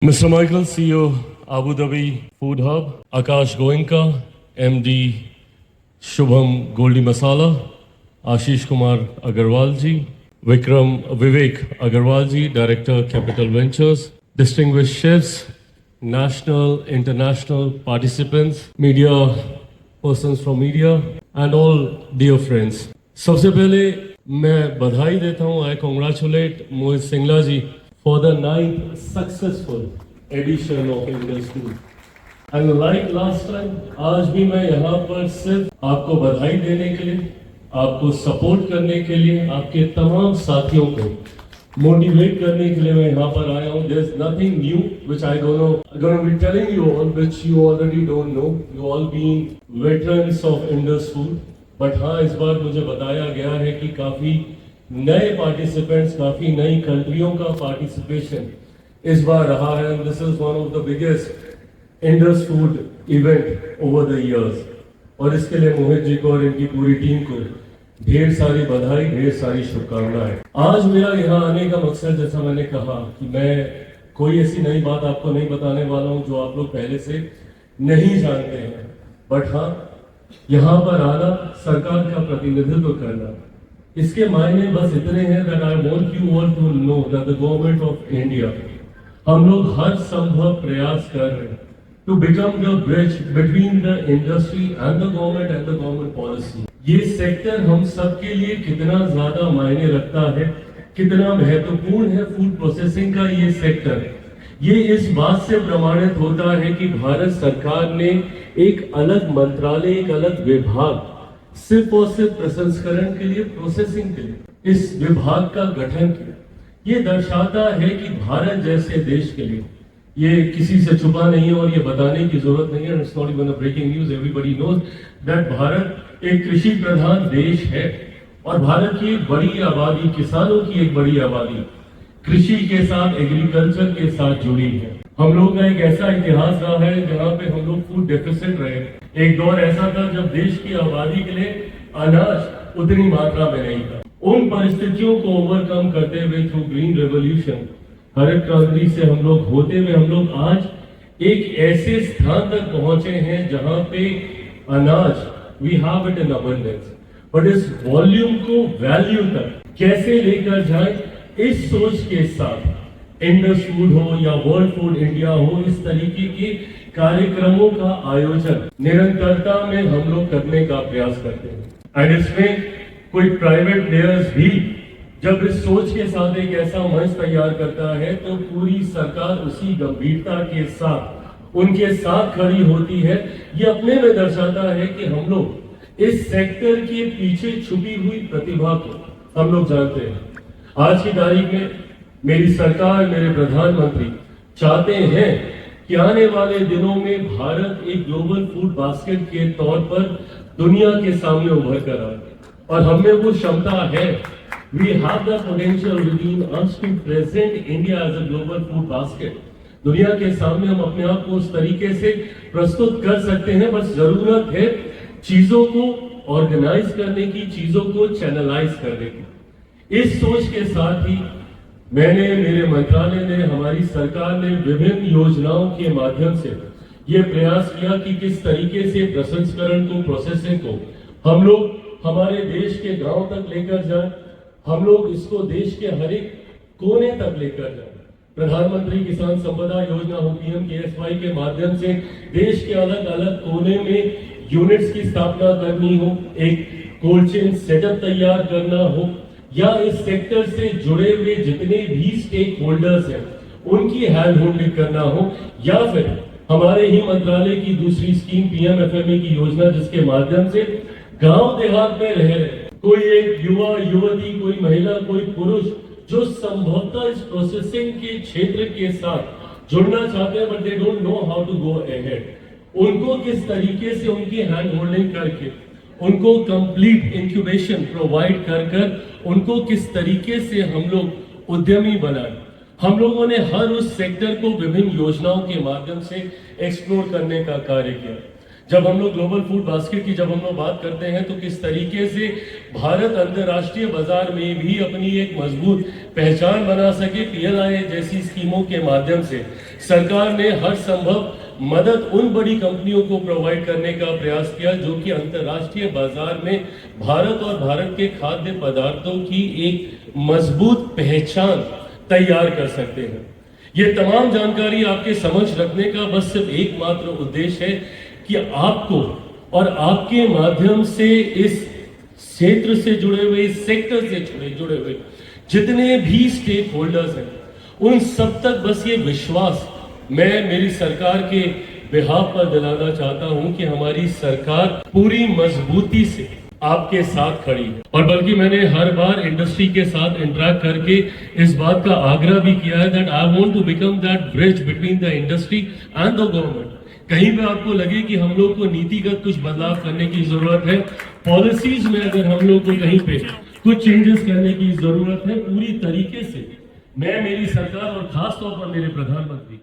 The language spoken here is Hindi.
Mr. Michael, CEO, Abu Dhabi Food Hub, Akash Goenka, MD, Shubham Goldie Masala, Ashish Kumar Agarwal ji, Vivek Agarwal ji, Director, Capital Ventures, distinguished chefs, national, international participants, media persons from media, and all dear friends. सबसे पहले मैं बधाई देता हूँ, I congratulate Mohit Singla ji for the 9th successful edition of Indus Food. And like last time, आज भी मैं यहाँ पर सिर्फ आपको बधाई देने के लिए, आपको सपोर्ट करने के लिए, आपके तमाम साथियों को मोटिवेट करने के लिए मैं यहाँ पर आया हूँ. There's nothing new which I don't know. I'm going to be telling you all which you already don't know. You all being veterans of Indus Food. But हाँ, इस बार मुझे बताया गया है कि काफी नए पार्टिसिपेंट्स, काफी नई कंट्रियों का पार्टिसिपेशन इस बार रहा है. This is one of the biggest Indus food event over the years. और इसके लिए मोहित जी को और इनकी पूरी टीम को ढेर सारी बधाई, ढेर सारी शुभकामनाएं. आज मेरा यहाँ आने का मकसद, जैसा मैंने कहा, कि मैं कोई ऐसी नई बात आपको नहीं बताने वाला हूँ जो आप लोग पहले से नहीं जानते हैं. बट हाँ, यहाँ पर आना, सरकार का प्रतिनिधित्व करना, इसके मायने बस इतने हैं that I want you all to know that the government of India, हम लोग हर संभव प्रयास कर रहे हैं to become the bridge between the industry and the government policy. ये सेक्टर हम सबके लिए कितना ज्यादा मायने रखता है, कितना महत्वपूर्ण है फूड प्रोसेसिंग का ये सेक्टर, ये इस बात से प्रमाणित होता है कि भारत सरकार ने एक अलग मंत्रालय, एक अलग विभाग सिर्फ और सिर्फ प्रसंस्करण के लिए, प्रोसेसिंग के लिए इस विभाग का गठन किया. ये दर्शाता है कि भारत जैसे देश के लिए, ये किसी से छुपा नहीं है और ये बताने की जरूरत नहीं है. It's not even a breaking news, everybody knows that Bharat एक कृषि प्रधान देश है और भारत की एक बड़ी आबादी, किसानों की एक बड़ी आबादी कृषि के साथ, एग्रीकल्चर के साथ जुड़ी है. हम लोग का एक ऐसा इतिहास रहा है जहाँ पे हम लोग फूड डेफिसिट रहे. एक दौर ऐसा था जब देश की आबादी के लिए अनाज उतनी मात्रा में नहीं था. उन परिस्थितियों को ओवरकम करते हुए थ्रू ग्रीन रेवोल्यूशन, हरित क्रांति से हम लोग होते हुए हम लोग आज एक ऐसे स्थान तक पहुंचे हैं जहां पे अनाज we have it in abundance. But इस वॉल्यूम को वैल्यू तक कैसे लेकर जाए, इस सोच के साथ इंडस फूड हो या वर्ल्ड फूड इंडिया हो, इस तरीके के कार्यक्रमों का आयोजन निरंतरता में हम लोग करने का प्रयास करते हैं. एंड इसमें कोई प्राइवेट प्लेयर्स भी जब इस सोच के साथ एक ऐसा मंच तैयार करता है तो पूरी सरकार उसी गंभीरता के साथ उनके साथ खड़ी होती है. ये अपने में दर्शाता है कि हम लोग इस सेक्टर के पीछे छुपी हुई प्रतिभा को हम लोग जानते हैं. आज की तारीख में मेरी सरकार, मेरे प्रधानमंत्री चाहते हैं कि आने वाले दिनों में भारत एक ग्लोबल फूड बास्केट के तौर पर दुनिया के सामने उभर कर आए. और हमें वो क्षमता है. We have the potential within us to present India as a global food basket. दुनिया के सामने हम अपने आप को उस तरीके से प्रस्तुत कर सकते हैं. बस जरूरत है चीजों को ऑर्गेनाइज करने की, चीजों को चैनलाइज करने की. इस सोच के साथ ही मैंने, मेरे मंत्रालय ने, हमारी सरकार ने विभिन्न योजनाओं के माध्यम से ये प्रयास किया कि किस तरीके से प्रसंस्करण को, प्रोसेसिंग को हम लोग हमारे देश के गांव तक लेकर जाएं, हम लोग इसको देश के हर एक कोने तक लेकर जाएं. प्रधानमंत्री किसान संपदा योजना हो, PMKSY के माध्यम से देश के अलग अलग कोने में यूनिट्स की स्थापना करनी हो, एक कोल्ड चेन सेटअप तैयार करना हो, या इस सेक्टर से जुड़े हुए जितने भी स्टेक होल्डर्स हैं उनकी हैंड होल्डिंग करना हो, या फिर हमारे ही मंत्रालय की दूसरी स्कीम PMFME की योजना, जिसके माध्यम से गांव देहात में रह रहे कोई एक युवा, युवती, कोई महिला, कोई पुरुष जो संभवतः इस प्रोसेसिंग के क्षेत्र के साथ जुड़ना चाहते हैं but they don't know how to go ahead, उनको किस तरीके से उनकी हैंड होल्डिंग करके उनको कंप्लीट इंक्यूबेशन प्रोवाइड कर उनको किस तरीके से हम लोग उद्यमी बनाए. हम लोगों ने हर उस सेक्टर को विभिन्न योजनाओं के माध्यम से एक्सप्लोर करने का कार्य किया. जब हम लोग ग्लोबल फूड बास्केट की जब हम लोग बात करते हैं तो किस तरीके से भारत अंतर्राष्ट्रीय बाजार में भी अपनी एक मजबूत पहचान बना सके। पीएलआई जैसी स्कीमों के माध्यम से सरकार ने हर संभव मदद उन बड़ी कंपनियों को प्रोवाइड करने का प्रयास किया जो कि अंतर्राष्ट्रीय बाजार में भारत और भारत के खाद्य पदार्थों की एक मजबूत पहचान तैयार कर सकते हैं। ये तमाम जानकारी आपके समझ रखने का बस सिर्फ एकमात्र उद्देश्य है कि आपको और आपके माध्यम से इस क्षेत्र से जुड़े हुए, इस सेक्टर से जुड़े हुए जितने भी स्टेक होल्डर्स हैं, उन सब तक बस ये विश्वास मैं मेरी सरकार के बिहाफ पर दिलाना चाहता हूं कि हमारी सरकार पूरी मजबूती से आपके साथ खड़ी है। और बल्कि मैंने हर बार इंडस्ट्री के साथ इंटरेक्ट करके इस बात का आग्रह भी किया है that I want to become that bridge between the industry and the government. कहीं पे आपको लगे कि हम लोग को नीतिगत कुछ बदलाव करने की जरूरत है, पॉलिसीज में अगर हम लोग को कहीं पे कुछ चेंजेस करने की जरूरत है, पूरी तरीके से मैं, मेरी सरकार और खास तौर पर मेरे प्रधानमंत्री